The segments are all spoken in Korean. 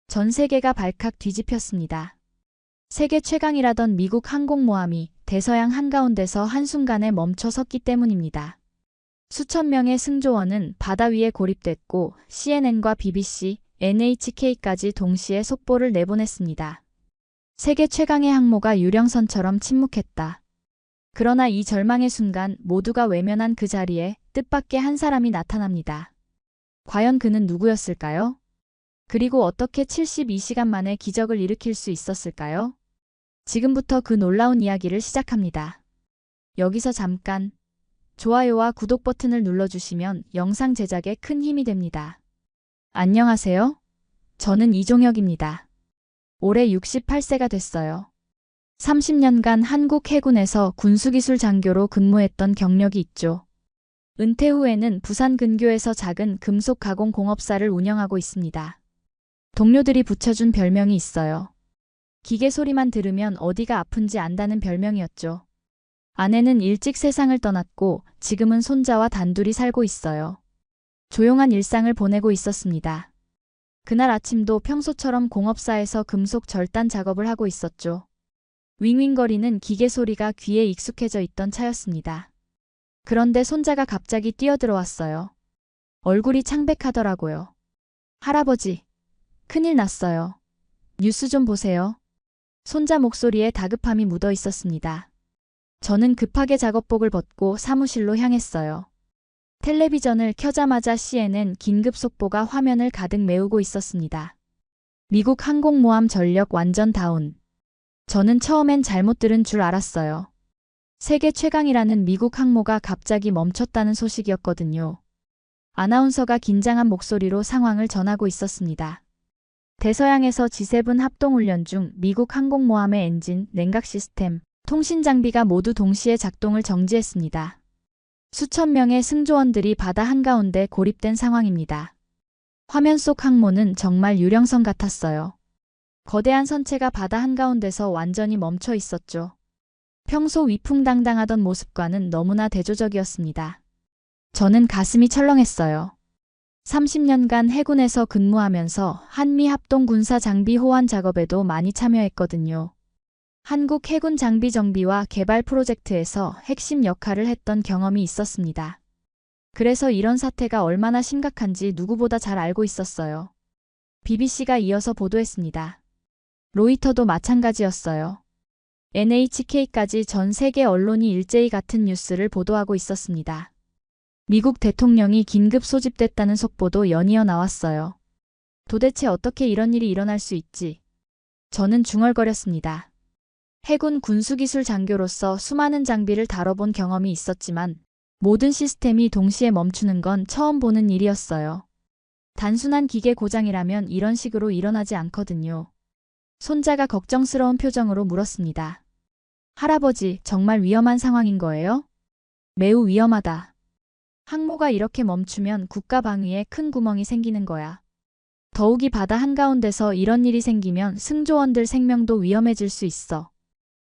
전 세계가 발칵 뒤집혔습니다. 세계 최강이라던 미국 항공모함이 대서양 한가운데서 한순간에 멈춰 섰기 때문입니다. 수천 명의 승조원은 바다 위에 고립됐고 CNN과 BBC, NHK까지 동시에 속보를 내보냈습니다. 세계 최강의 항모가 유령선처럼 침묵했다. 그러나 이 절망의 순간 모두가 외면한 그 자리에 뜻밖의 한 사람이 나타납니다. 과연 그는 누구였을까요? 그리고 어떻게 72시간 만에 기적을 일으킬 수 있었을까요? 지금부터 그 놀라운 이야기를 시작합니다. 여기서 잠깐 좋아요와 구독 버튼을 눌러주시면 영상 제작에 큰 힘이 됩니다. 안녕하세요. 저는 이종혁입니다. 올해 68세가 됐어요. 30년간 한국 해군에서 군수기술 장교로 근무했던 경력이 있죠. 은퇴 후에는 부산 근교에서 작은 금속 가공 공업사를 운영하고 있습니다. 동료들이 붙여준 별명이 있어요. 기계 소리만 들으면 어디가 아픈지 안다는 별명이었죠. 아내는 일찍 세상을 떠났고 지금은 손자와 단둘이 살고 있어요. 조용한 일상을 보내고 있었습니다. 그날 아침도 평소처럼 공업사에서 금속 절단 작업을 하고 있었죠. 윙윙거리는 기계 소리가 귀에 익숙해져 있던 차였습니다. 그런데 손자가 갑자기 뛰어들어왔어요. 얼굴이 창백하더라고요. 할아버지, 큰일 났어요. 뉴스 좀 보세요. 손자 목소리에 다급함이 묻어 있었습니다. 저는 급하게 작업복을 벗고 사무실로 향했어요. 텔레비전을 켜자마자 CNN 긴급 속보가 화면을 가득 메우고 있었습니다. 미국 항공모함 전력 완전 다운. 저는 처음엔 잘못 들은 줄 알았어요. 세계 최강이라는 미국 항모가 갑자기 멈췄다는 소식이었거든요. 아나운서가 긴장한 목소리로 상황을 전하고 있었습니다. 대서양에서 G7 합동훈련 중 미국 항공모함의 엔진, 냉각 시스템, 통신 장비가 모두 동시에 작동을 정지했습니다. 수천 명의 승조원들이 바다 한가운데 고립된 상황입니다. 화면 속 항모는 정말 유령선 같았어요. 거대한 선체가 바다 한가운데서 완전히 멈춰 있었죠. 평소 위풍당당하던 모습과는 너무나 대조적이었습니다. 저는 가슴이 철렁했어요. 30년간 해군에서 근무하면서 한미 합동 군사 장비 호환 작업에도 많이 참여했거든요. 한국 해군 장비 정비와 개발 프로젝트에서 핵심 역할을 했던 경험이 있었습니다. 그래서 이런 사태가 얼마나 심각한지 누구보다 잘 알고 있었어요. BBC가 이어서 보도했습니다. 로이터도 마찬가지였어요. NHK까지 전 세계 언론이 일제히 같은 뉴스를 보도하고 있었습니다. 미국 대통령이 긴급 소집됐다는 속보도 연이어 나왔어요. 도대체 어떻게 이런 일이 일어날 수 있지? 저는 중얼거렸습니다. 해군 군수기술 장교로서 수많은 장비를 다뤄본 경험이 있었지만 모든 시스템이 동시에 멈추는 건 처음 보는 일이었어요. 단순한 기계 고장이라면 이런 식으로 일어나지 않거든요. 손자가 걱정스러운 표정으로 물었습니다. 할아버지, 정말 위험한 상황인 거예요? 매우 위험하다. 항모가 이렇게 멈추면 국가 방위에 큰 구멍이 생기는 거야. 더욱이 바다 한가운데서 이런 일이 생기면 승조원들 생명도 위험해질 수 있어.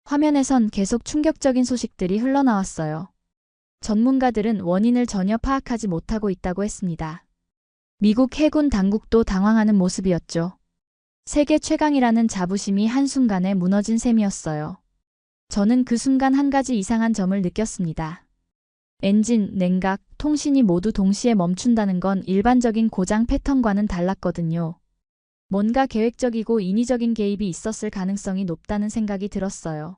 화면에선 계속 충격적인 소식들이 흘러나왔어요. 전문가들은 원인을 전혀 파악하지 못하고 있다고 했습니다. 미국 해군 당국도 당황하는 모습이었죠. 세계 최강이라는 자부심이 한순간에 무너진 셈이었어요. 저는 그 순간 한 가지 이상한 점을 느꼈습니다. 엔진, 냉각, 통신이 모두 동시에 멈춘다는 건 일반적인 고장 패턴과는 달랐거든요. 뭔가 계획적이고 인위적인 개입이 있었을 가능성이 높다는 생각이 들었어요.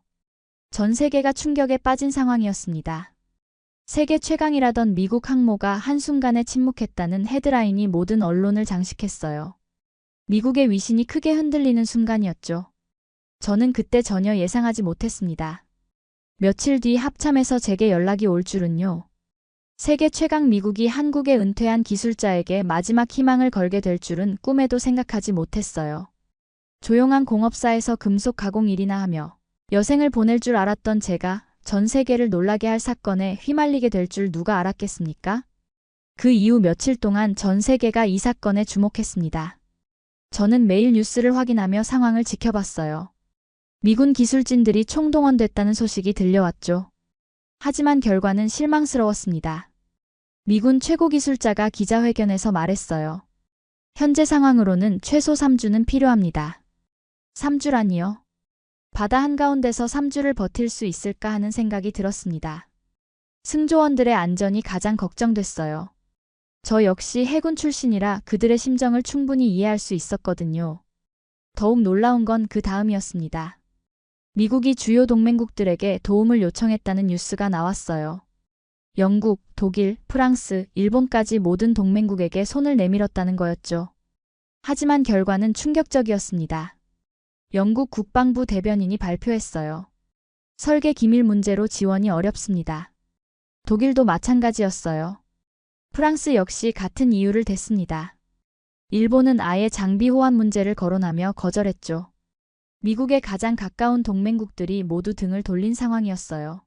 전 세계가 충격에 빠진 상황이었습니다. 세계 최강이라던 미국 항모가 한순간에 침묵했다는 헤드라인이 모든 언론을 장식했어요. 미국의 위신이 크게 흔들리는 순간이었죠. 저는 그때 전혀 예상하지 못했습니다. 며칠 뒤 합참에서 제게 연락이 올 줄은요. 세계 최강 미국이 한국에 은퇴한 기술자에게 마지막 희망을 걸게 될 줄은 꿈에도 생각하지 못했어요. 조용한 공업사에서 금속 가공 일이나 하며 여생을 보낼 줄 알았던 제가 전 세계를 놀라게 할 사건에 휘말리게 될 줄 누가 알았겠습니까? 그 이후 며칠 동안 전 세계가 이 사건에 주목했습니다. 저는 매일 뉴스를 확인하며 상황을 지켜봤어요. 미군 기술진들이 총동원됐다는 소식이 들려왔죠. 하지만 결과는 실망스러웠습니다. 미군 최고 기술자가 기자회견에서 말했어요. 현재 상황으로는 최소 3주는 필요합니다. 3주라니요? 바다 한가운데서 3주를 버틸 수 있을까 하는 생각이 들었습니다. 승조원들의 안전이 가장 걱정됐어요. 저 역시 해군 출신이라 그들의 심정을 충분히 이해할 수 있었거든요. 더욱 놀라운 건 그 다음이었습니다. 미국이 주요 동맹국들에게 도움을 요청했다는 뉴스가 나왔어요. 영국, 독일, 프랑스, 일본까지 모든 동맹국에게 손을 내밀었다는 거였죠. 하지만 결과는 충격적이었습니다. 영국 국방부 대변인이 발표했어요. 설계 기밀 문제로 지원이 어렵습니다. 독일도 마찬가지였어요. 프랑스 역시 같은 이유를 댔습니다. 일본은 아예 장비 호환 문제를 거론하며 거절했죠. 미국의 가장 가까운 동맹국들이 모두 등을 돌린 상황이었어요.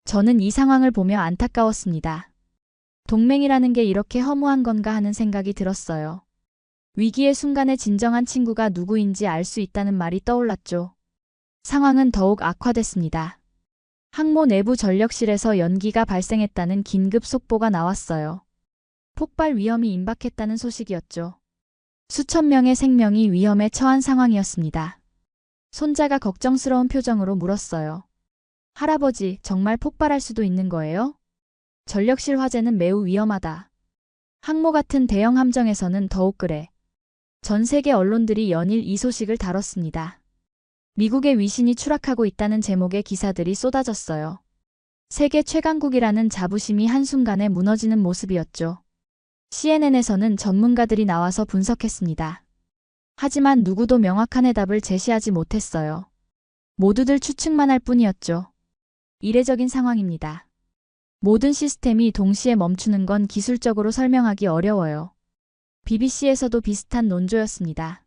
저는 이 상황을 보며 안타까웠습니다. 동맹이라는 게 이렇게 허무한 건가 하는 생각이 들었어요. 위기의 순간에 진정한 친구가 누구인지 알 수 있다는 말이 떠올랐죠. 상황은 더욱 악화됐습니다. 항모 내부 전력실에서 연기가 발생했다는 긴급 속보가 나왔어요. 폭발 위험이 임박했다는 소식이었죠. 수천 명의 생명이 위험에 처한 상황이었습니다. 손자가 걱정스러운 표정으로 물었어요. 할아버지, 정말 폭발할 수도 있는 거예요? 전력실 화재는 매우 위험하다. 항모 같은 대형 함정에서는 더욱 그래. 전 세계 언론들이 연일 이 소식을 다뤘습니다. 미국의 위신이 추락하고 있다는 제목의 기사들이 쏟아졌어요. 세계 최강국이라는 자부심이 한순간에 무너지는 모습이었죠. CNN에서는 전문가들이 나와서 분석했습니다. 하지만 누구도 명확한 해답을 제시하지 못했어요. 모두들 추측만 할 뿐이었죠. 이례적인 상황입니다. 모든 시스템이 동시에 멈추는 건 기술적으로 설명하기 어려워요. BBC에서도 비슷한 논조였습니다.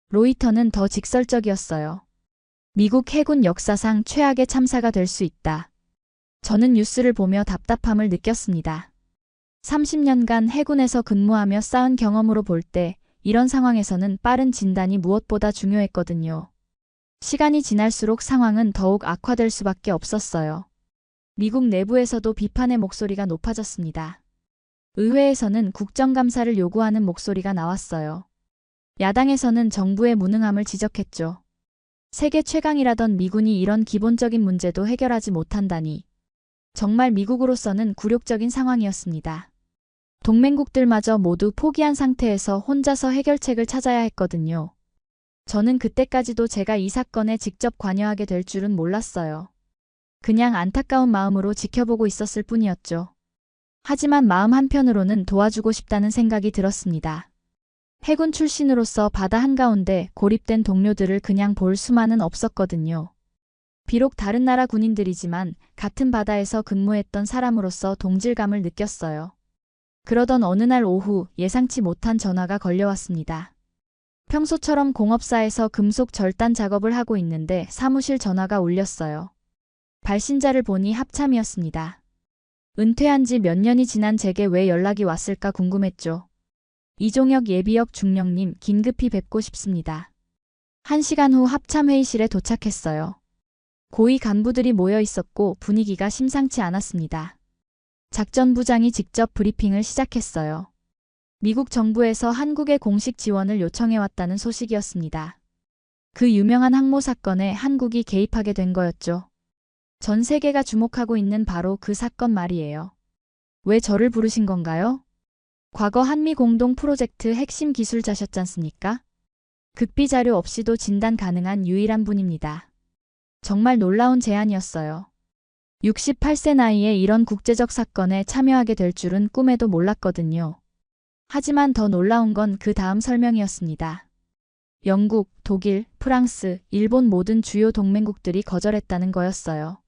로이터는 더 직설적이었어요. 미국 해군 역사상 최악의 참사가 될 수 있다. 저는 뉴스를 보며 답답함을 느꼈습니다. 30년간 해군에서 근무하며 쌓은 경험으로 볼 때 이런 상황에서는 빠른 진단이 무엇보다 중요했거든요. 시간이 지날수록 상황은 더욱 악화될 수밖에 없었어요. 미국 내부에서도 비판의 목소리가 높아졌습니다. 의회에서는 국정감사를 요구하는 목소리가 나왔어요. 야당에서는 정부의 무능함을 지적했죠. 세계 최강이라던 미군이 이런 기본적인 문제도 해결하지 못한다니. 정말 미국으로서는 굴욕적인 상황이었습니다. 동맹국들마저 모두 포기한 상태에서 혼자서 해결책을 찾아야 했거든요. 저는 그때까지도 제가 이 사건에 직접 관여하게 될 줄은 몰랐어요. 그냥 안타까운 마음으로 지켜보고 있었을 뿐이었죠. 하지만 마음 한편으로는 도와주고 싶다는 생각이 들었습니다. 해군 출신으로서 바다 한가운데 고립된 동료들을 그냥 볼 수만은 없었거든요. 비록 다른 나라 군인들이지만 같은 바다에서 근무했던 사람으로서 동질감을 느꼈어요. 그러던 어느 날 오후 예상치 못한 전화가 걸려왔습니다. 평소처럼 공업사에서 금속 절단 작업을 하고 있는데 사무실 전화가 울렸어요. 발신자를 보니 합참이었습니다. 은퇴한 지 몇 년이 지난 제게 왜 연락이 왔을까 궁금했죠. 이종혁 예비역 중령님, 긴급히 뵙고 싶습니다. 1시간 후 합참 회의실에 도착했어요. 고위 간부들이 모여 있었고 분위기가 심상치 않았습니다. 작전부장이 직접 브리핑을 시작했어요. 미국 정부에서 한국의 공식 지원을 요청해왔다는 소식이었습니다. 그 유명한 항모 사건에 한국이 개입하게 된 거였죠. 전 세계가 주목하고 있는 바로 그 사건 말이에요. 왜 저를 부르신 건가요? 과거 한미 공동 프로젝트 핵심 기술자셨잖습니까? 극비 자료 없이도 진단 가능한 유일한 분입니다. 정말 놀라운 제안이었어요. 68세 나이에 이런 국제적 사건에 참여하게 될 줄은 꿈에도 몰랐거든요. 하지만 더 놀라운 건 그 다음 설명이었습니다. 영국, 독일, 프랑스, 일본 모든 주요 동맹국들이 거절했다는 거였어요.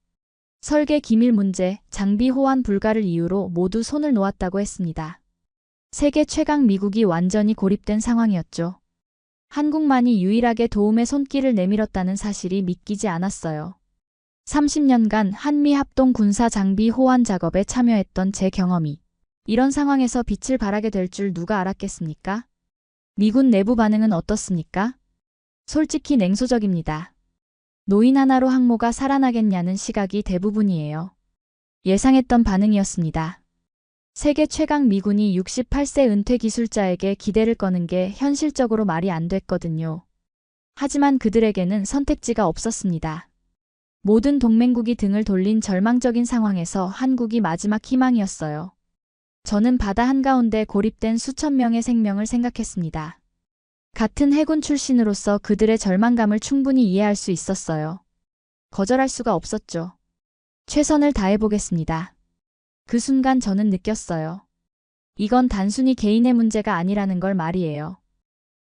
설계 기밀 문제, 장비 호환 불가를 이유로 모두 손을 놓았다고 했습니다. 세계 최강 미국이 완전히 고립된 상황이었죠. 한국만이 유일하게 도움의 손길을 내밀었다는 사실이 믿기지 않았어요. 30년간 한미 합동 군사 장비 호환 작업에 참여했던 제 경험이 이런 상황에서 빛을 발하게 될 줄 누가 알았겠습니까? 미군 내부 반응은 어떻습니까? 솔직히 냉소적입니다. 노인 하나로 항모가 살아나겠냐는 시각이 대부분이에요. 예상했던 반응이었습니다. 세계 최강 미군이 68세 은퇴 기술자에게 기대를 거는 게 현실적으로 말이 안 됐거든요. 하지만 그들에게는 선택지가 없었습니다. 모든 동맹국이 등을 돌린 절망적인 상황에서 한국이 마지막 희망이었어요. 저는 바다 한가운데 고립된 수천 명의 생명을 생각했습니다. 같은 해군 출신으로서 그들의 절망감을 충분히 이해할 수 있었어요. 거절할 수가 없었죠. 최선을 다해보겠습니다. 그 순간 저는 느꼈어요. 이건 단순히 개인의 문제가 아니라는 걸 말이에요.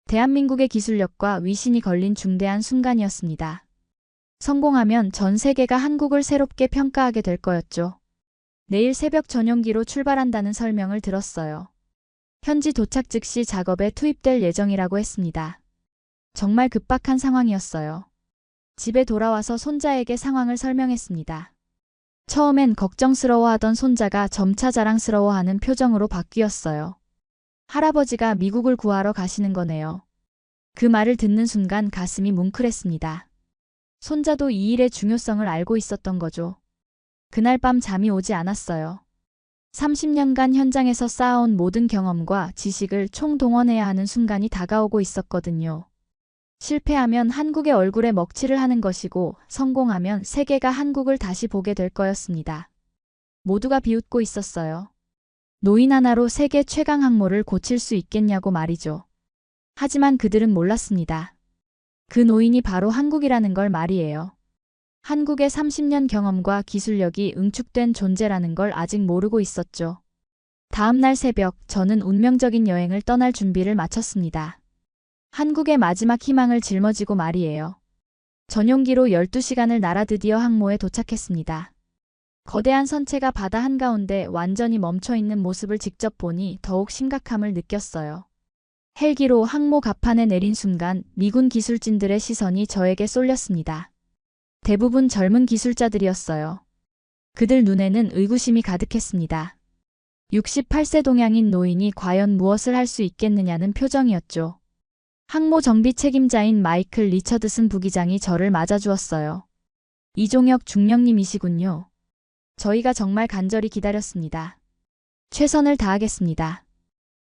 대한민국의 기술력과 위신이 걸린 중대한 순간이었습니다. 성공하면 전 세계가 한국을 새롭게 평가하게 될 거였죠. 내일 새벽 전용기로 출발한다는 설명을 들었어요. 현지 도착 즉시 작업에 투입될 예정이라고 했습니다. 정말 급박한 상황이었어요. 집에 돌아와서 손자에게 상황을 설명했습니다. 처음엔 걱정스러워하던 손자가 점차 자랑스러워하는 표정으로 바뀌었어요. 할아버지가 미국을 구하러 가시는 거네요. 그 말을 듣는 순간 가슴이 뭉클했습니다. 손자도 이 일의 중요성을 알고 있었던 거죠. 그날 밤 잠이 오지 않았어요. 30년간 현장에서 쌓아온 모든 경험과 지식을 총동원해야 하는 순간이 다가오고 있었거든요. 실패하면 한국의 얼굴에 먹칠을 하는 것이고 성공하면 세계가 한국을 다시 보게 될 거였습니다. 모두가 비웃고 있었어요. 노인 하나로 세계 최강 항모를 고칠 수 있겠냐고 말이죠. 하지만 그들은 몰랐습니다. 그 노인이 바로 한국이라는 걸 말이에요. 한국의 30년 경험과 기술력이 응축된 존재라는 걸 아직 모르고 있었죠. 다음 날 새벽 저는 운명적인 여행을 떠날 준비를 마쳤습니다. 한국의 마지막 희망을 짊어지고 말이에요. 전용기로 12시간을 날아 드디어 항모에 도착했습니다. 거대한 선체가 바다 한가운데 완전히 멈춰있는 모습을 직접 보니 더욱 심각함을 느꼈어요. 헬기로 항모 갑판에 내린 순간 미군 기술진들의 시선이 저에게 쏠렸습니다. 대부분 젊은 기술자들이었어요. 그들 눈에는 의구심이 가득했습니다. 68세 동양인 노인이 과연 무엇을 할 수 있겠느냐는 표정이었죠. 항모 정비 책임자인 마이클 리처드슨 부기장이 저를 맞아주었어요. 이종혁 중령님이시군요. 저희가 정말 간절히 기다렸습니다. 최선을 다하겠습니다.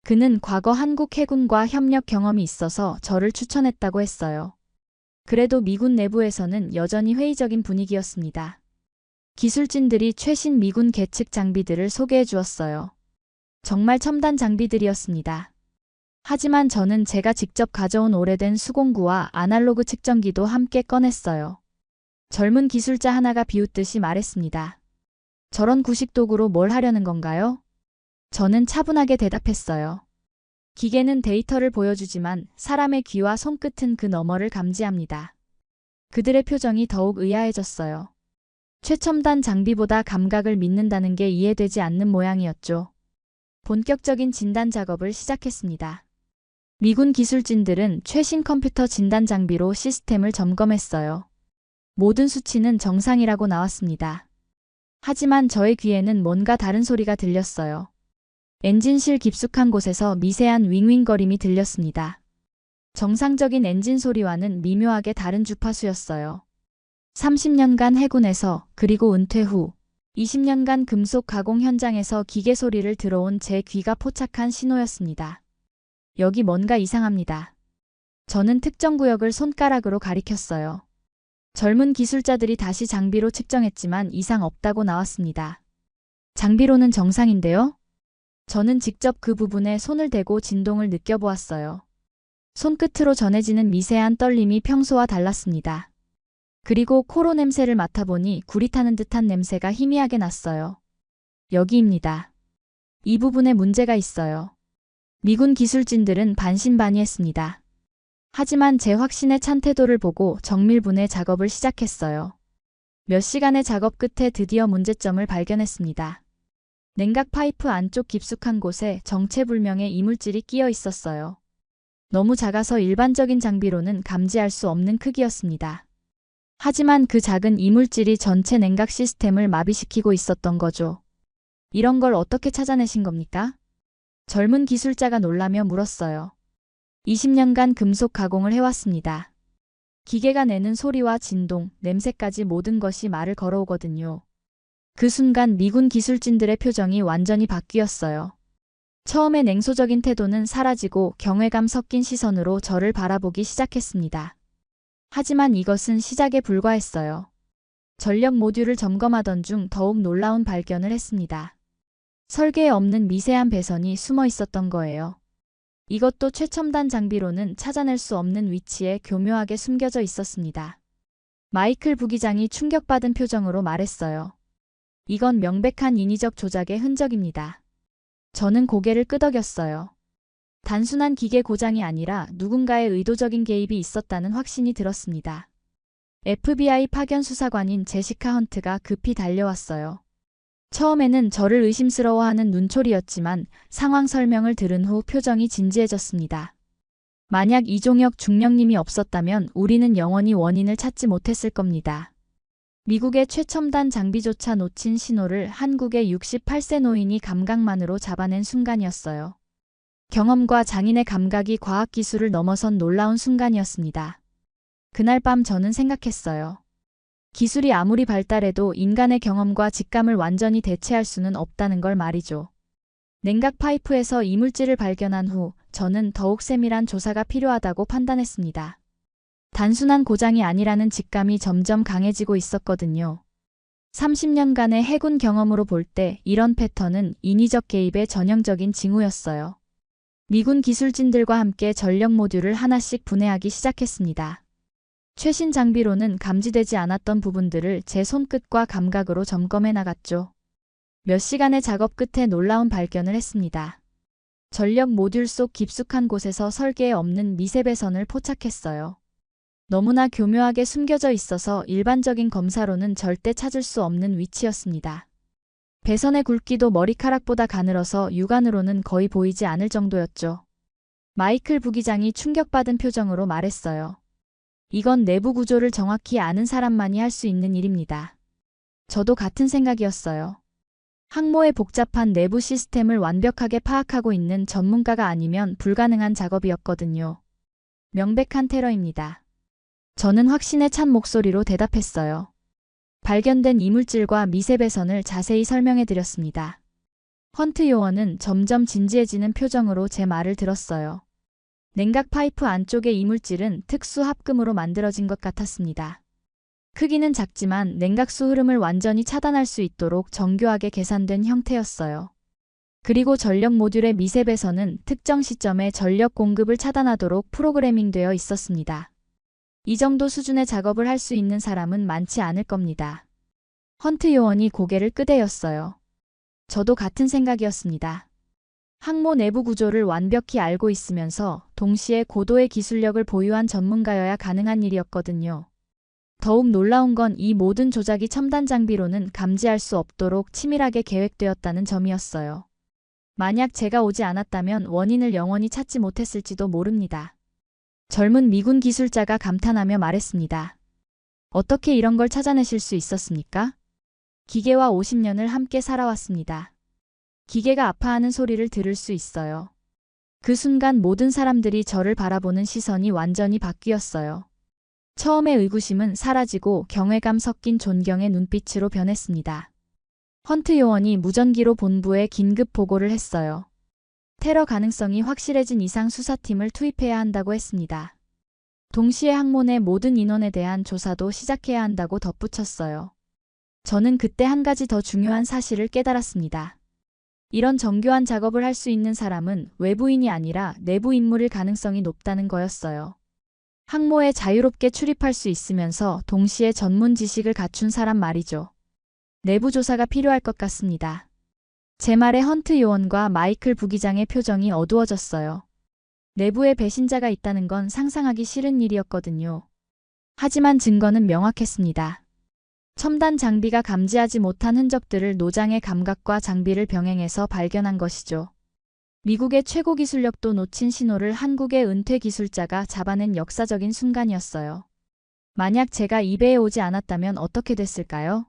그는 과거 한국 해군과 협력 경험이 있어서 저를 추천했다고 했어요. 그래도 미군 내부에서는 여전히 회의적인 분위기였습니다. 기술진들이 최신 미군 계측 장비들을 소개해 주었어요. 정말 첨단 장비들이었습니다. 하지만 저는 제가 직접 가져온 오래된 수공구와 아날로그 측정기도 함께 꺼냈어요. 젊은 기술자 하나가 비웃듯이 말했습니다. 저런 구식도구로 뭘 하려는 건가요? 저는 차분하게 대답했어요. 기계는 데이터를 보여주지만 사람의 귀와 손끝은 그 너머를 감지합니다. 그들의 표정이 더욱 의아해졌어요. 최첨단 장비보다 감각을 믿는다는 게 이해되지 않는 모양이었죠. 본격적인 진단 작업을 시작했습니다. 미군 기술진들은 최신 컴퓨터 진단 장비로 시스템을 점검했어요. 모든 수치는 정상이라고 나왔습니다. 하지만 저의 귀에는 뭔가 다른 소리가 들렸어요. 엔진실 깊숙한 곳에서 미세한 윙윙거림이 들렸습니다. 정상적인 엔진 소리와는 미묘하게 다른 주파수였어요. 30년간 해군에서 그리고 은퇴 후 20년간 금속 가공 현장에서 기계 소리를 들어온 제 귀가 포착한 신호였습니다. 여기 뭔가 이상합니다. 저는 특정 구역을 손가락으로 가리켰어요. 젊은 기술자들이 다시 장비로 측정했지만 이상 없다고 나왔습니다. 장비로는 정상인데요? 저는 직접 그 부분에 손을 대고 진동을 느껴보았어요. 손끝으로 전해지는 미세한 떨림이 평소와 달랐습니다. 그리고 코로 냄새를 맡아보니 구릿하는 듯한 냄새가 희미하게 났어요. 여기입니다. 이 부분에 문제가 있어요. 미군 기술진들은 반신반의했습니다. 하지만 제 확신에 찬 태도를 보고 정밀분해 작업을 시작했어요. 몇 시간의 작업 끝에 드디어 문제점을 발견했습니다. 냉각 파이프 안쪽 깊숙한 곳에 정체불명의 이물질이 끼어 있었어요. 너무 작아서 일반적인 장비로는 감지할 수 없는 크기였습니다. 하지만 그 작은 이물질이 전체 냉각 시스템을 마비시키고 있었던 거죠. 이런 걸 어떻게 찾아내신 겁니까? 젊은 기술자가 놀라며 물었어요. 20년간 금속 가공을 해왔습니다. 기계가 내는 소리와 진동, 냄새까지 모든 것이 말을 걸어오거든요. 그 순간 미군 기술진들의 표정이 완전히 바뀌었어요. 처음에 냉소적인 태도는 사라지고 경외감 섞인 시선으로 저를 바라보기 시작했습니다. 하지만 이것은 시작에 불과했어요. 전력 모듈을 점검하던 중 더욱 놀라운 발견을 했습니다. 설계에 없는 미세한 배선이 숨어 있었던 거예요. 이것도 최첨단 장비로는 찾아낼 수 없는 위치에 교묘하게 숨겨져 있었습니다. 마이클 부기장이 충격받은 표정으로 말했어요. 이건 명백한 인위적 조작의 흔적입니다. 저는 고개를 끄덕였어요. 단순한 기계 고장이 아니라 누군가의 의도적인 개입이 있었다는 확신이 들었습니다. FBI 파견 수사관인 제시카 헌트가 급히 달려왔어요. 처음에는 저를 의심스러워하는 눈초리였지만 상황 설명을 들은 후 표정이 진지해졌습니다. 만약 이종혁 중령님이 없었다면 우리는 영원히 원인을 찾지 못했을 겁니다. 미국의 최첨단 장비조차 놓친 신호를 한국의 68세 노인이 감각만으로 잡아낸 순간이었어요. 경험과 장인의 감각이 과학기술을 넘어선 놀라운 순간이었습니다. 그날 밤 저는 생각했어요. 기술이 아무리 발달해도 인간의 경험과 직감을 완전히 대체할 수는 없다는 걸 말이죠. 냉각 파이프에서 이물질을 발견한 후 저는 더욱 세밀한 조사가 필요하다고 판단했습니다. 단순한 고장이 아니라는 직감이 점점 강해지고 있었거든요. 30년간의 해군 경험으로 볼 때 이런 패턴은 인위적 개입의 전형적인 징후였어요. 미군 기술진들과 함께 전력 모듈을 하나씩 분해하기 시작했습니다. 최신 장비로는 감지되지 않았던 부분들을 제 손끝과 감각으로 점검해 나갔죠. 몇 시간의 작업 끝에 놀라운 발견을 했습니다. 전력 모듈 속 깊숙한 곳에서 설계에 없는 미세 배선을 포착했어요. 너무나 교묘하게 숨겨져 있어서 일반적인 검사로는 절대 찾을 수 없는 위치였습니다. 배선의 굵기도 머리카락보다 가늘어서 육안으로는 거의 보이지 않을 정도였죠. 마이클 부기장이 충격받은 표정으로 말했어요. 이건 내부 구조를 정확히 아는 사람만이 할 수 있는 일입니다. 저도 같은 생각이었어요. 항모의 복잡한 내부 시스템을 완벽하게 파악하고 있는 전문가가 아니면 불가능한 작업이었거든요. 명백한 테러입니다. 저는 확신에 찬 목소리로 대답했어요. 발견된 이물질과 미세 배선을 자세히 설명해 드렸습니다. 헌트 요원은 점점 진지해지는 표정으로 제 말을 들었어요. 냉각 파이프 안쪽의 이물질은 특수 합금으로 만들어진 것 같았습니다. 크기는 작지만 냉각수 흐름을 완전히 차단할 수 있도록 정교하게 계산된 형태였어요. 그리고 전력 모듈의 미세 배선은 특정 시점에 전력 공급을 차단하도록 프로그래밍되어 있었습니다. 이 정도 수준의 작업을 할 수 있는 사람은 많지 않을 겁니다. 헌트 요원이 고개를 끄덕였어요. 저도 같은 생각이었습니다. 항모 내부 구조를 완벽히 알고 있으면서 동시에 고도의 기술력을 보유한 전문가여야 가능한 일이었거든요. 더욱 놀라운 건 이 모든 조작이 첨단 장비로는 감지할 수 없도록 치밀하게 계획되었다는 점이었어요. 만약 제가 오지 않았다면 원인을 영원히 찾지 못했을지도 모릅니다. 젊은 미군 기술자가 감탄하며 말했습니다. 어떻게 이런 걸 찾아내실 수 있었습니까? 기계와 50년을 함께 살아왔습니다. 기계가 아파하는 소리를 들을 수 있어요. 그 순간 모든 사람들이 저를 바라보는 시선이 완전히 바뀌었어요. 처음의 의구심은 사라지고 경외감 섞인 존경의 눈빛으로 변했습니다. 헌트 요원이 무전기로 본부에 긴급 보고를 했어요. 테러 가능성이 확실해진 이상 수사팀을 투입해야 한다고 했습니다. 동시에 항모 내 모든 인원에 대한 조사도 시작해야 한다고 덧붙였어요. 저는 그때 한 가지 더 중요한 사실을 깨달았습니다. 이런 정교한 작업을 할 수 있는 사람은 외부인이 아니라 내부 인물일 가능성이 높다는 거였어요. 항모에 자유롭게 출입할 수 있으면서 동시에 전문 지식을 갖춘 사람 말이죠. 내부 조사가 필요할 것 같습니다. 제 말에 헌트 요원과 마이클 부기장의 표정이 어두워졌어요. 내부에 배신자가 있다는 건 상상하기 싫은 일이었거든요. 하지만 증거는 명확했습니다. 첨단 장비가 감지하지 못한 흔적들을 노장의 감각과 장비를 병행해서 발견한 것이죠. 미국의 최고 기술력도 놓친 신호를 한국의 은퇴 기술자가 잡아낸 역사적인 순간이었어요. 만약 제가 이 배에 오지 않았다면 어떻게 됐을까요?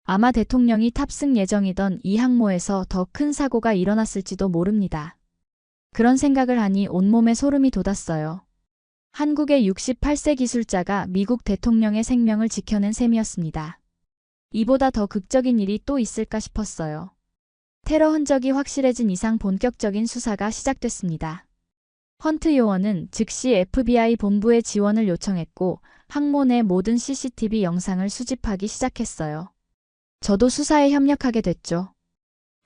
아마 대통령이 탑승 예정이던 이 항모에서 더 큰 사고가 일어났을지도 모릅니다. 그런 생각을 하니 온몸에 소름이 돋았어요. 한국의 68세 기술자가 미국 대통령의 생명을 지켜낸 셈이었습니다. 이보다 더 극적인 일이 또 있을까 싶었어요. 테러 흔적이 확실해진 이상 본격적인 수사가 시작됐습니다. 헌트 요원은 즉시 FBI 본부에 지원을 요청했고 항모 내 모든 CCTV 영상을 수집하기 시작했어요. 저도 수사에 협력하게 됐죠.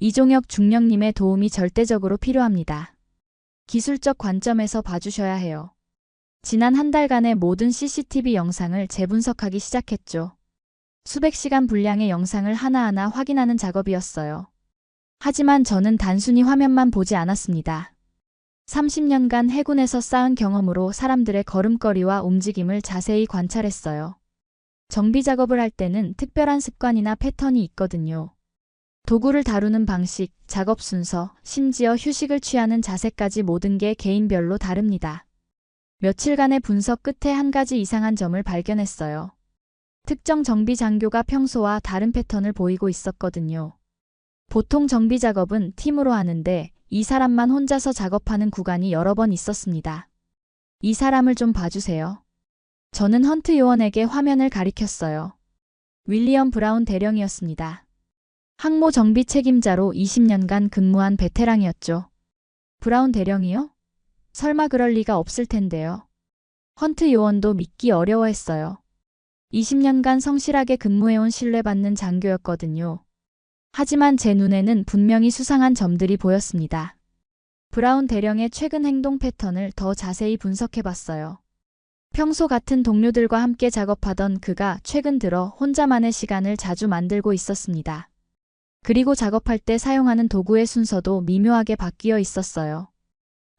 이종혁 중령님의 도움이 절대적으로 필요합니다. 기술적 관점에서 봐주셔야 해요. 지난 한 달간의 모든 CCTV 영상을 재분석하기 시작했죠. 수백 시간 분량의 영상을 하나하나 확인하는 작업이었어요. 하지만 저는 단순히 화면만 보지 않았습니다. 30년간 해군에서 쌓은 경험으로 사람들의 걸음걸이와 움직임을 자세히 관찰했어요. 정비 작업을 할 때는 특별한 습관이나 패턴이 있거든요. 도구를 다루는 방식, 작업 순서, 심지어 휴식을 취하는 자세까지 모든 게 개인별로 다릅니다. 며칠간의 분석 끝에 한 가지 이상한 점을 발견했어요. 특정 정비 장교가 평소와 다른 패턴을 보이고 있었거든요. 보통 정비 작업은 팀으로 하는데 이 사람만 혼자서 작업하는 구간이 여러 번 있었습니다. 이 사람을 좀 봐주세요. 저는 헌트 요원에게 화면을 가리켰어요. 윌리엄 브라운 대령이었습니다. 항모 정비 책임자로 20년간 근무한 베테랑이었죠. 브라운 대령이요? 설마 그럴 리가 없을 텐데요. 헌트 요원도 믿기 어려워했어요. 20년간 성실하게 근무해온 신뢰받는 장교였거든요. 하지만 제 눈에는 분명히 수상한 점들이 보였습니다. 브라운 대령의 최근 행동 패턴을 더 자세히 분석해봤어요. 평소 같은 동료들과 함께 작업하던 그가 최근 들어 혼자만의 시간을 자주 만들고 있었습니다. 그리고 작업할 때 사용하는 도구의 순서도 미묘하게 바뀌어 있었어요.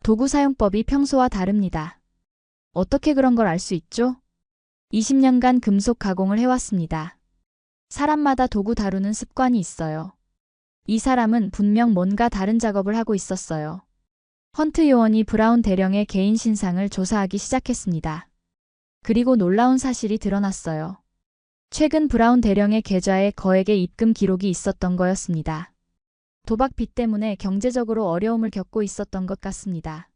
도구 사용법이 평소와 다릅니다. 어떻게 그런 걸 알 수 있죠? 20년간 금속 가공을 해왔습니다. 사람마다 도구 다루는 습관이 있어요. 이 사람은 분명 뭔가 다른 작업을 하고 있었어요. 헌트 요원이 브라운 대령의 개인 신상을 조사하기 시작했습니다. 그리고 놀라운 사실이 드러났어요. 최근 브라운 대령의 계좌에 거액의 입금 기록이 있었던 거였습니다. 도박 빚 때문에 경제적으로 어려움을 겪고 있었던 것 같습니다.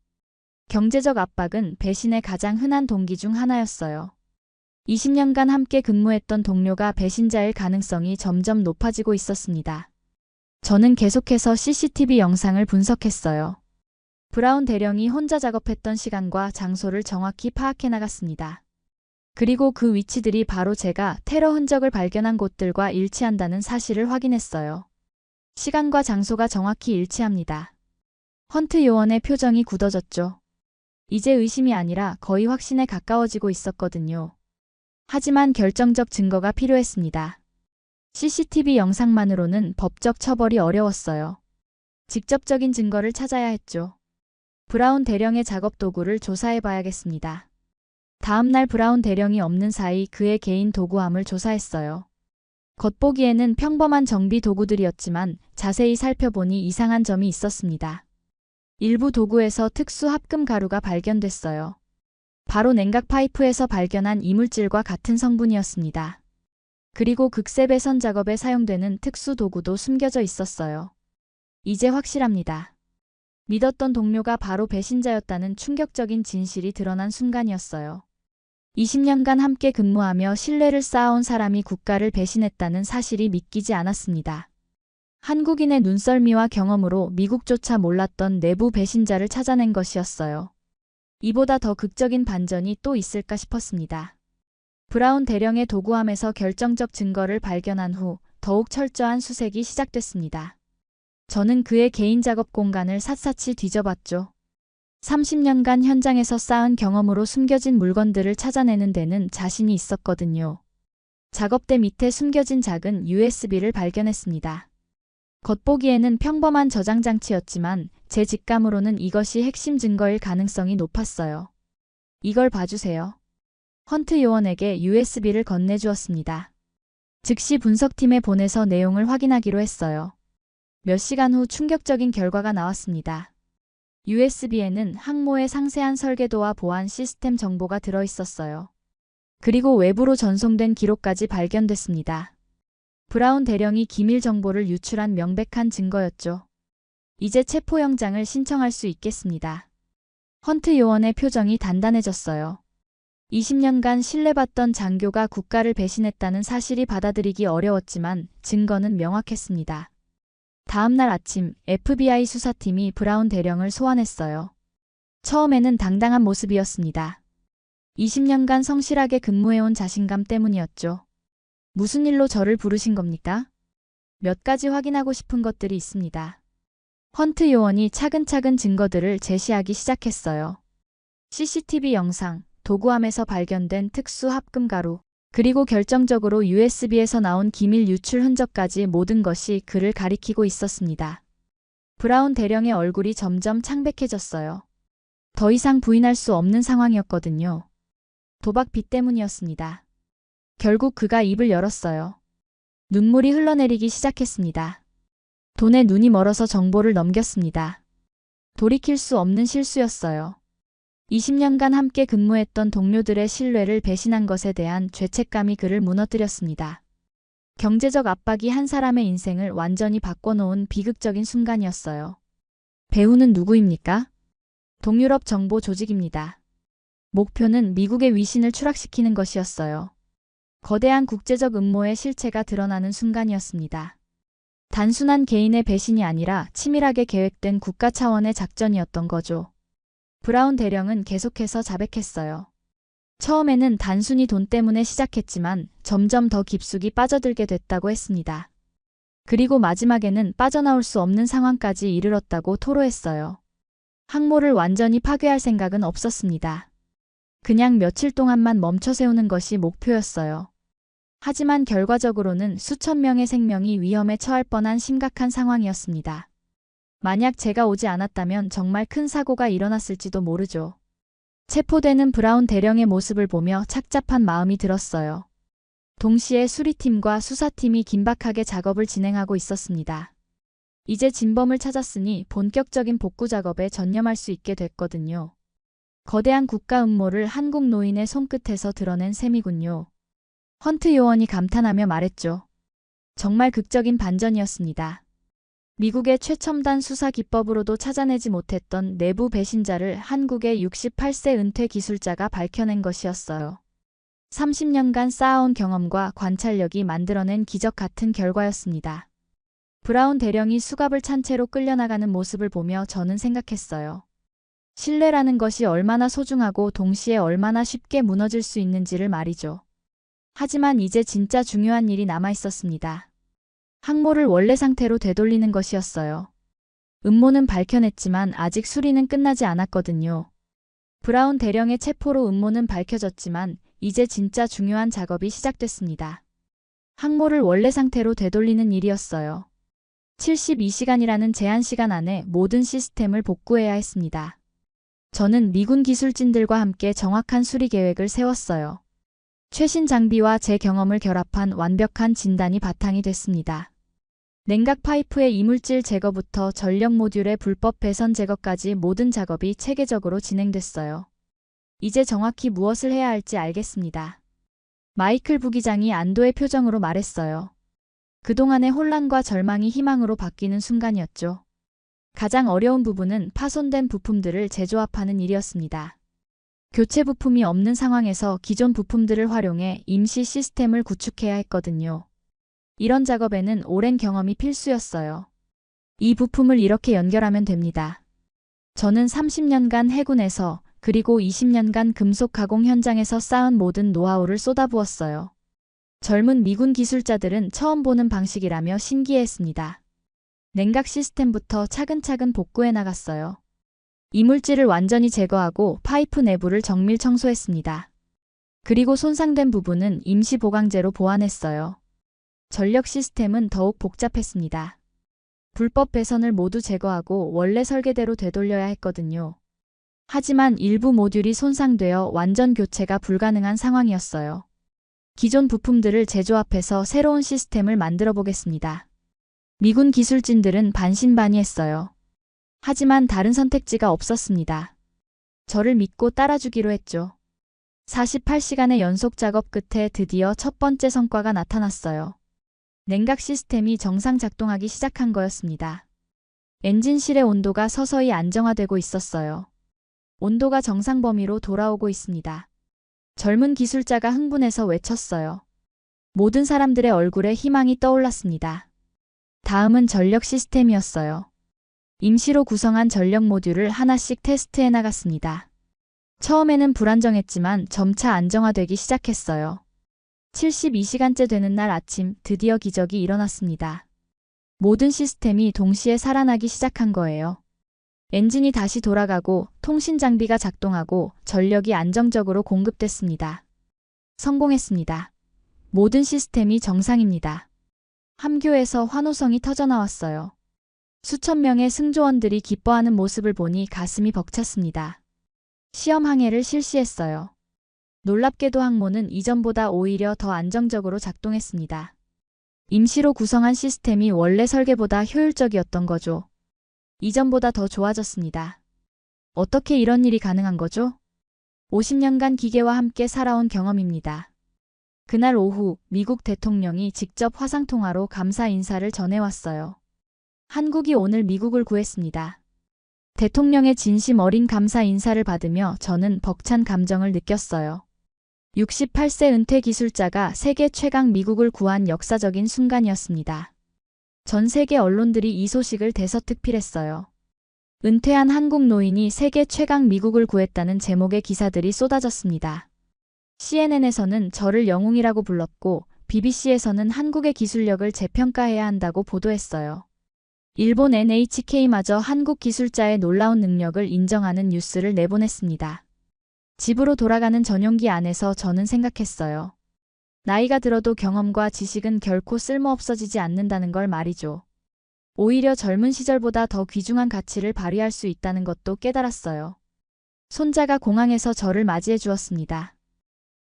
경제적 압박은 배신의 가장 흔한 동기 중 하나였어요. 20년간 함께 근무했던 동료가 배신자일 가능성이 점점 높아지고 있었습니다. 저는 계속해서 CCTV 영상을 분석했어요. 브라운 대령이 혼자 작업했던 시간과 장소를 정확히 파악해 나갔습니다. 그리고 그 위치들이 바로 제가 테러 흔적을 발견한 곳들과 일치한다는 사실을 확인했어요. 시간과 장소가 정확히 일치합니다. 헌트 요원의 표정이 굳어졌죠. 이제 의심이 아니라 거의 확신에 가까워지고 있었거든요. 하지만 결정적 증거가 필요했습니다. CCTV 영상만으로는 법적 처벌이 어려웠어요. 직접적인 증거를 찾아야 했죠. 브라운 대령의 작업 도구를 조사해봐야겠습니다. 다음 날 브라운 대령이 없는 사이 그의 개인 도구함을 조사했어요. 겉보기에는 평범한 정비 도구들이었지만 자세히 살펴보니 이상한 점이 있었습니다. 일부 도구에서 특수 합금 가루가 발견됐어요. 바로 냉각 파이프에서 발견한 이물질과 같은 성분이었습니다. 그리고 극세 배선 작업에 사용되는 특수 도구도 숨겨져 있었어요. 이제 확실합니다. 믿었던 동료가 바로 배신자였다는 충격적인 진실이 드러난 순간이었어요. 20년간 함께 근무하며 신뢰를 쌓아온 사람이 국가를 배신했다는 사실이 믿기지 않았습니다. 한국인의 눈썰미와 경험으로 미국조차 몰랐던 내부 배신자를 찾아낸 것이었어요. 이보다 더 극적인 반전이 또 있을까 싶었습니다. 브라운 대령의 도구함에서 결정적 증거를 발견한 후 더욱 철저한 수색이 시작됐습니다. 저는 그의 개인 작업 공간을 샅샅이 뒤져봤죠. 30년간 현장에서 쌓은 경험으로 숨겨진 물건들을 찾아내는 데는 자신이 있었거든요. 작업대 밑에 숨겨진 작은 USB를 발견했습니다. 겉보기에는 평범한 저장 장치였지만 제 직감으로는 이것이 핵심 증거일 가능성이 높았어요. 이걸 봐주세요. 헌트 요원에게 USB를 건네주었습니다. 즉시 분석팀에 보내서 내용을 확인하기로 했어요. 몇 시간 후 충격적인 결과가 나왔습니다. USB에는 항모의 상세한 설계도와 보안 시스템 정보가 들어있었어요. 그리고 외부로 전송된 기록까지 발견됐습니다. 브라운 대령이 기밀 정보를 유출한 명백한 증거였죠. 이제 체포영장을 신청할 수 있겠습니다. 헌트 요원의 표정이 단단해졌어요. 20년간 신뢰받던 장교가 국가를 배신했다는 사실이 받아들이기 어려웠지만 증거는 명확했습니다. 다음 날 아침 FBI 수사팀이 브라운 대령을 소환했어요. 처음에는 당당한 모습이었습니다. 20년간 성실하게 근무해온 자신감 때문이었죠. 무슨 일로 저를 부르신 겁니까? 몇 가지 확인하고 싶은 것들이 있습니다. 헌트 요원이 차근차근 증거들을 제시하기 시작했어요. CCTV 영상, 도구함에서 발견된 특수 합금 가루, 그리고 결정적으로 USB에서 나온 기밀 유출 흔적까지 모든 것이 그를 가리키고 있었습니다. 브라운 대령의 얼굴이 점점 창백해졌어요. 더 이상 부인할 수 없는 상황이었거든요. 도박빚 때문이었습니다. 결국 그가 입을 열었어요. 눈물이 흘러내리기 시작했습니다. 돈에 눈이 멀어서 정보를 넘겼습니다. 돌이킬 수 없는 실수였어요. 20년간 함께 근무했던 동료들의 신뢰를 배신한 것에 대한 죄책감이 그를 무너뜨렸습니다. 경제적 압박이 한 사람의 인생을 완전히 바꿔놓은 비극적인 순간이었어요. 배우는 누구입니까? 동유럽 정보 조직입니다. 목표는 미국의 위신을 추락시키는 것이었어요. 거대한 국제적 음모의 실체가 드러나는 순간이었습니다. 단순한 개인의 배신이 아니라 치밀하게 계획된 국가 차원의 작전이었던 거죠. 브라운 대령은 계속해서 자백했어요. 처음에는 단순히 돈 때문에 시작했지만 점점 더 깊숙이 빠져들게 됐다고 했습니다. 그리고 마지막에는 빠져나올 수 없는 상황까지 이르렀다고 토로했어요. 항모를 완전히 파괴할 생각은 없었습니다. 그냥 며칠 동안만 멈춰 세우는 것이 목표였어요. 하지만 결과적으로는 수천 명의 생명이 위험에 처할 뻔한 심각한 상황이었습니다. 만약 제가 오지 않았다면 정말 큰 사고가 일어났을지도 모르죠. 체포되는 브라운 대령의 모습을 보며 착잡한 마음이 들었어요. 동시에 수리팀과 수사팀이 긴박하게 작업을 진행하고 있었습니다. 이제 진범을 찾았으니 본격적인 복구 작업에 전념할 수 있게 됐거든요. 거대한 국가 음모를 한국 노인의 손끝에서 드러낸 셈이군요. 헌트 요원이 감탄하며 말했죠. 정말 극적인 반전이었습니다. 미국의 최첨단 수사 기법으로도 찾아내지 못했던 내부 배신자를 한국의 68세 은퇴 기술자가 밝혀낸 것이었어요. 30년간 쌓아온 경험과 관찰력이 만들어낸 기적 같은 결과였습니다. 브라운 대령이 수갑을 찬 채로 끌려나가는 모습을 보며 저는 생각했어요. 신뢰라는 것이 얼마나 소중하고 동시에 얼마나 쉽게 무너질 수 있는지를 말이죠. 하지만 이제 진짜 중요한 일이 남아 있었습니다. 항모를 원래 상태로 되돌리는 것이었어요. 음모는 밝혀냈지만 아직 수리는 끝나지 않았거든요. 브라운 대령의 체포로 음모는 밝혀졌지만 이제 진짜 중요한 작업이 시작됐습니다. 항모를 원래 상태로 되돌리는 일이었어요. 72시간이라는 제한 시간 안에 모든 시스템을 복구해야 했습니다. 저는 미군 기술진들과 함께 정확한 수리 계획을 세웠어요. 최신 장비와 제 경험을 결합한 완벽한 진단이 바탕이 됐습니다. 냉각 파이프의 이물질 제거부터 전력 모듈의 불법 배선 제거까지 모든 작업이 체계적으로 진행됐어요. 이제 정확히 무엇을 해야 할지 알겠습니다. 마이클 부기장이 안도의 표정으로 말했어요. 그동안의 혼란과 절망이 희망으로 바뀌는 순간이었죠. 가장 어려운 부분은 파손된 부품들을 재조합하는 일이었습니다. 교체 부품이 없는 상황에서 기존 부품들을 활용해 임시 시스템을 구축해야 했거든요. 이런 작업에는 오랜 경험이 필수였어요. 이 부품을 이렇게 연결하면 됩니다. 저는 30년간 해군에서 그리고 20년간 금속 가공 현장에서 쌓은 모든 노하우를 쏟아부었어요. 젊은 미군 기술자들은 처음 보는 방식이라며 신기해했습니다. 냉각 시스템부터 차근차근 복구해 나갔어요. 이물질을 완전히 제거하고 파이프 내부를 정밀 청소했습니다. 그리고 손상된 부분은 임시 보강제로 보완했어요. 전력 시스템은 더욱 복잡했습니다. 불법 배선을 모두 제거하고 원래 설계대로 되돌려야 했거든요. 하지만 일부 모듈이 손상되어 완전 교체가 불가능한 상황이었어요. 기존 부품들을 재조합해서 새로운 시스템을 만들어 보겠습니다. 미군 기술진들은 반신반의했어요. 하지만 다른 선택지가 없었습니다. 저를 믿고 따라주기로 했죠. 48시간의 연속 작업 끝에 드디어 첫 번째 성과가 나타났어요. 냉각 시스템이 정상 작동하기 시작한 거였습니다. 엔진실의 온도가 서서히 안정화되고 있었어요. 온도가 정상 범위로 돌아오고 있습니다. 젊은 기술자가 흥분해서 외쳤어요. 모든 사람들의 얼굴에 희망이 떠올랐습니다. 다음은 전력 시스템이었어요. 임시로 구성한 전력 모듈을 하나씩 테스트해 나갔습니다. 처음에는 불안정했지만 점차 안정화되기 시작했어요. 72시간째 되는 날 아침 드디어 기적이 일어났습니다. 모든 시스템이 동시에 살아나기 시작한 거예요. 엔진이 다시 돌아가고 통신 장비가 작동하고 전력이 안정적으로 공급됐습니다. 성공했습니다. 모든 시스템이 정상입니다. 함교에서 환호성이 터져나왔어요. 수천 명의 승조원들이 기뻐하는 모습을 보니 가슴이 벅찼습니다. 시험 항해를 실시했어요. 놀랍게도 항모는 이전보다 오히려 더 안정적으로 작동했습니다. 임시로 구성한 시스템이 원래 설계보다 효율적이었던 거죠. 이전보다 더 좋아졌습니다. 어떻게 이런 일이 가능한 거죠? 50년간 기계와 함께 살아온 경험입니다. 그날 오후 미국 대통령이 직접 화상통화로 감사 인사를 전해왔어요. 한국이 오늘 미국을 구했습니다. 대통령의 진심 어린 감사 인사를 받으며 저는 벅찬 감정을 느꼈어요. 68세 은퇴 기술자가 세계 최강 미국을 구한 역사적인 순간이었습니다. 전 세계 언론들이 이 소식을 대서특필했어요. 은퇴한 한국 노인이 세계 최강 미국을 구했다는 제목의 기사들이 쏟아졌습니다. CNN에서는 저를 영웅이라고 불렀고 BBC에서는 한국의 기술력을 재평가해야 한다고 보도했어요. 일본 NHK마저 한국 기술자의 놀라운 능력을 인정하는 뉴스를 내보냈습니다. 집으로 돌아가는 전용기 안에서 저는 생각했어요. 나이가 들어도 경험과 지식은 결코 쓸모없어지지 않는다는 걸 말이죠. 오히려 젊은 시절보다 더 귀중한 가치를 발휘할 수 있다는 것도 깨달았어요. 손자가 공항에서 저를 맞이해 주었습니다.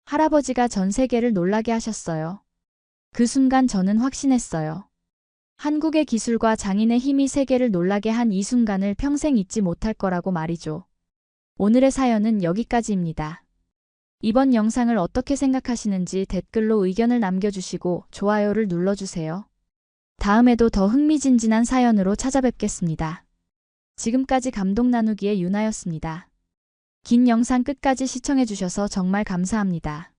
할아버지가 전 세계를 놀라게 하셨어요. 그 순간 저는 확신했어요. 한국의 기술과 장인의 힘이 세계를 놀라게 한 이 순간을 평생 잊지 못할 거라고 말이죠. 오늘의 사연은 여기까지입니다. 이번 영상을 어떻게 생각하시는지 댓글로 의견을 남겨주시고 좋아요를 눌러주세요. 다음에도 더 흥미진진한 사연으로 찾아뵙겠습니다. 지금까지 감동 나누기의 유나였습니다. 긴 영상 끝까지 시청해주셔서 정말 감사합니다.